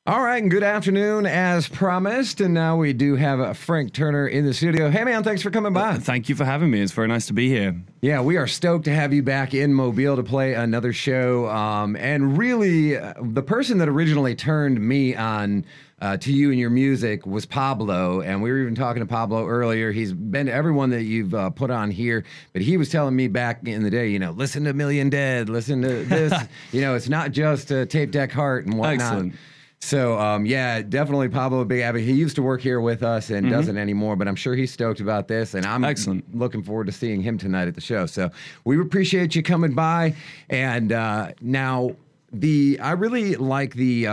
All right, and good afternoon as promised. And now we do have Frank Turner in the studio. Hey, man, thanks for coming by. Thank you for having me. It's very nice to be here. Yeah, we are stoked to have you back in Mobile to play another show. And really, the person that originally turned me on to you and your music was Pablo. And we were even talking to Pablo earlier. He's been to everyone that you've put on here. But he was telling me back in the day, listen to Million Dead, listen to this. It's not just Tape Deck Heart and whatnot. Excellent. So, yeah, definitely Pablo, a big advocate. He used to work here with us and doesn't anymore, but I'm sure he's stoked about this, and I'm looking forward to seeing him tonight at the show. So we appreciate you coming by. And now, I really like the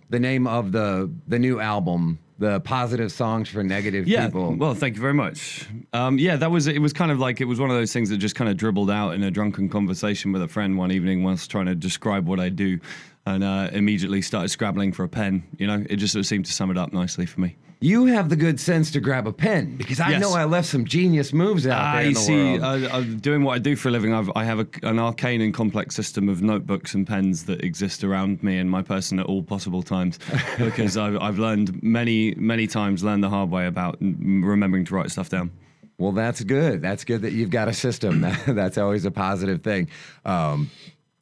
name of the new album, the Positive Songs for Negative People. Well, thank you very much. It was kind of like, it was one of those things that just kind of dribbled out in a drunken conversation with a friend one evening whilst trying to describe what I do. And immediately started scrabbling for a pen. It just sort of seemed to sum it up nicely for me. You have the good sense to grab a pen, because I know I left some genius moves out there in the world. I'm doing what I do for a living. I have an arcane and complex system of notebooks and pens that exist around me and my person at all possible times, because I've learned many times, learned the hard way about remembering to write stuff down. Well, that's good. That's good that you've got a system. That's always a positive thing.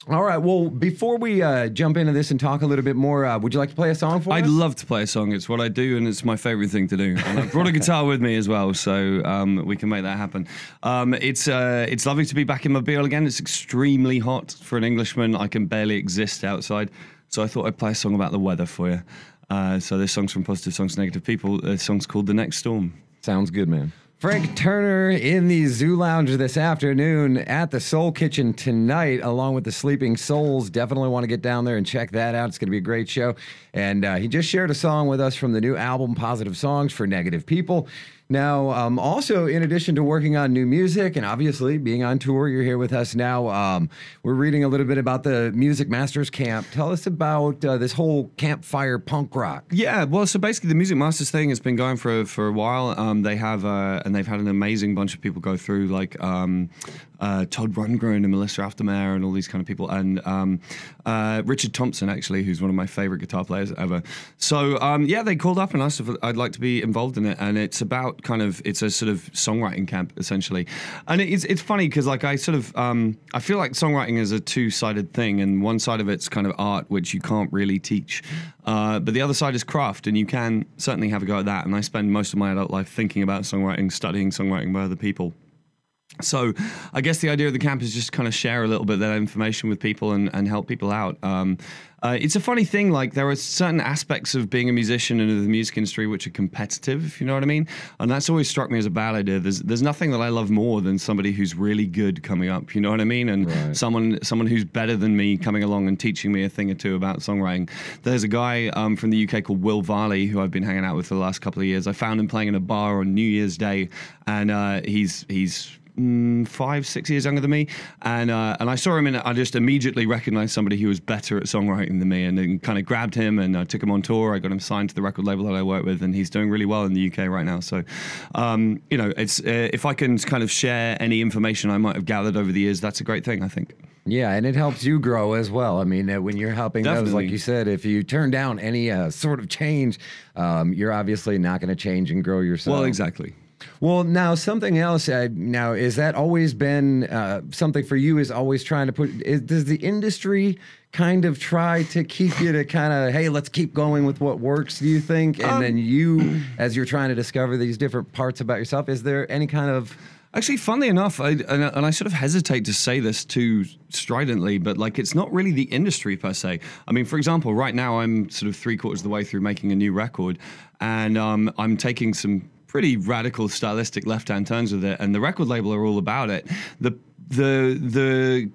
All right. Well, before we jump into this and talk a little bit more, would you like to play a song for us? I'd love to play a song. It's what I do, and it's my favorite thing to do. And I brought a guitar with me as well, so we can make that happen. It's lovely to be back in Mobile again. It's extremely hot for an Englishman. I can barely exist outside, so I thought I'd play a song about the weather for you. So this song's from Positive Songs for Negative People. The song's called The Next Storm. Sounds good, man. Frank Turner in the Zoo Lounge this afternoon at the Soul Kitchen tonight, along with the Sleeping Souls. Definitely want to get down there and check that out. It's going to be a great show. And he just shared a song with us from the new album, Positive Songs for Negative People. Now, also, in addition to working on new music and obviously being on tour, you're here with us now. We're reading a little bit about the Music Masters Camp. Tell us about this whole campfire punk rock. Yeah, well, so basically the Music Masters thing has been going for a while. They have and they've had an amazing bunch of people go through, like Todd Rundgren and Melissa Aftermayer and all these kind of people, and Richard Thompson, actually, who's one of my favorite guitar players ever. So they called up and asked if I'd like to be involved in it, and it's about it's a sort of songwriting camp essentially. And it's funny because like I feel like songwriting is a two-sided thing, and one side of it's kind of art, which you can't really teach, but the other side is craft, and you can certainly have a go at that. And I spend most of my adult life thinking about songwriting, studying songwriting by other people. So I guess the idea of the camp is just kind of share a little bit of that information with people and help people out. It's a funny thing, like there are certain aspects of being a musician and of the music industry which are competitive, if you know what I mean. And that's always struck me as a bad idea. There's nothing that I love more than somebody who's really good coming up, you know what I mean? And someone who's better than me coming along and teaching me a thing or two about songwriting. There's a guy from the UK called Will Varley who I've been hanging out with for the last couple of years. I found him playing in a bar on New Year's Day, and he's 5-6 years younger than me, and I saw him, and I just immediately recognized somebody who was better at songwriting than me, and then kind of grabbed him and I took him on tour. I got him signed to the record label that I work with, and he's doing really well in the UK right now. So it's if I can kind of share any information I might have gathered over the years, that's a great thing, I think. Yeah, and it helps you grow as well. I mean, when you're helping those, like you said, if you turn down any sort of change, you're obviously not going to change and grow yourself. Well, exactly. Well, now something else. Now, is that always been something for you? Is always trying to does the industry kind of try to keep you to kind of, hey, let's keep going with what works? Do you think? And then you, as you're trying to discover these different parts about yourself, is there any kind of Actually, funnily enough, and I sort of hesitate to say this too stridently, but like it's not really the industry per se. I mean, for example, right now I'm sort of 3/4 of the way through making a new record, and I'm taking some pretty radical stylistic left-hand turns with it, and the record label are all about it. The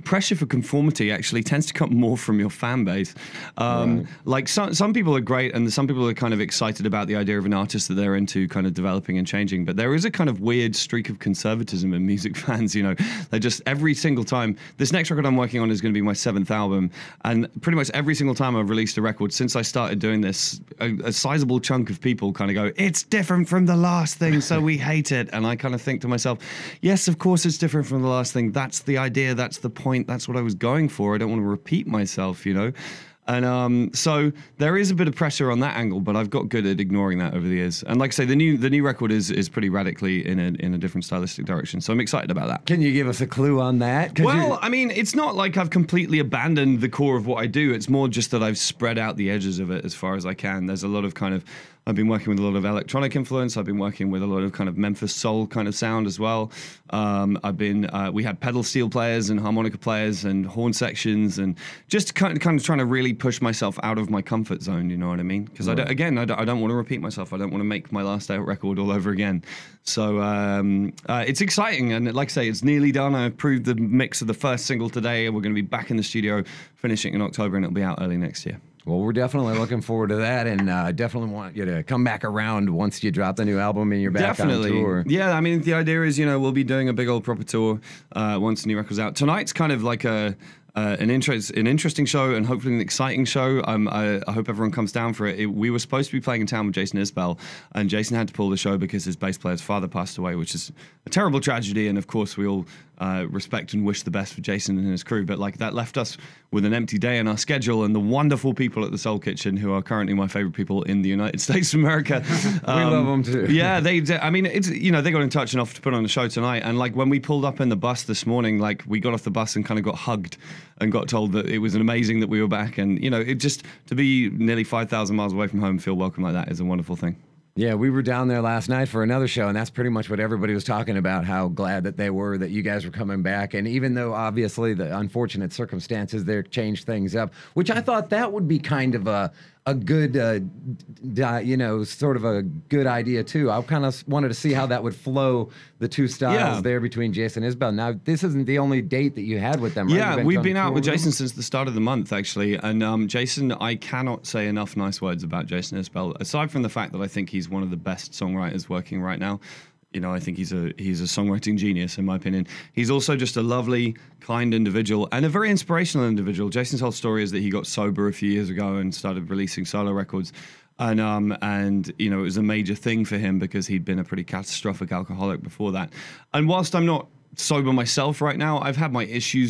pressure for conformity actually tends to come more from your fan base. Right. Like some people are great, and some people are kind of excited about the idea of an artist that they're into kind of developing and changing. But there is a kind of weird streak of conservatism in music fans. You know, they just every single time. This next record I'm working on is going to be my 7th album, and pretty much every single time I've released a record since I started doing this, a sizable chunk of people kind of go, "It's different from the last thing, so we hate it." And I kind of think to myself, "Yes, of course it's different from the last thing. That's the idea. That's the point. That's what I was going for. I don't want to repeat myself, you know." And so there is a bit of pressure on that angle, but I've got good at ignoring that over the years. And like I say, the new record is pretty radically in a different stylistic direction. So I'm excited about that. Can you give us a clue on that? Well, I mean, it's not like I've completely abandoned the core of what I do. It's more just that I've spread out the edges of it as far as I can. There's a lot of kind of, I've been working with a lot of electronic influence. I've been working with a lot of kind of Memphis soul kind of sound as well. We had pedal steel players and harmonica players and horn sections, and just kind of trying to really push myself out of my comfort zone. You know what I mean? Because I don't want to repeat myself. I don't want to make my last out record all over again. So it's exciting, and like I say, it's nearly done. I approved the mix of the first single today. We're going to be back in the studio finishing in October, and it'll be out early next year. Well, we're definitely looking forward to that, and definitely want you to come back around once you drop the new album and you're back on tour. Yeah, I mean, the idea is, we'll be doing a big old proper tour once the new record's out. Tonight's kind of like an interesting show and hopefully an exciting show. I hope everyone comes down for it. We were supposed to be playing in town with Jason Isbell, and Jason had to pull the show because his bass player's father passed away, which is a terrible tragedy. And of course, we all respect and wish the best for Jason and his crew. But like that left us with an empty day in our schedule, and the wonderful people at the Soul Kitchen, who are currently my favorite people in the United States of America. We love them too. Yeah, they got in touch and offered to put on a show tonight. And like when we pulled up in the bus this morning, like we got off the bus and kind of got hugged and got told that it was amazing that we were back. And, it just, to be nearly 5,000 miles away from home, feel welcome like that is a wonderful thing. Yeah, we were down there last night for another show, and that's pretty much what everybody was talking about, how glad that they were that you guys were coming back. And even though, obviously, the unfortunate circumstances there changed things up, which I thought that would be kind of a good, sort of a good idea, too. I kind of wanted to see how that would flow, the two styles there between Jason Isbell. Now, this isn't the only date that you had with them, right? Yeah, we've been out with Jason since the start of the month, actually. And Jason, I cannot say enough nice words about Jason Isbell, aside from the fact that I think he's one of the best songwriters working right now. I think he's a songwriting genius, in my opinion. He's also just a lovely, kind individual and a very inspirational individual. Jason's whole story is that he got sober a few years ago and started releasing solo records. And it was a major thing for him because he'd been a pretty catastrophic alcoholic before that. And whilst I'm not sober myself right now, I've had my issues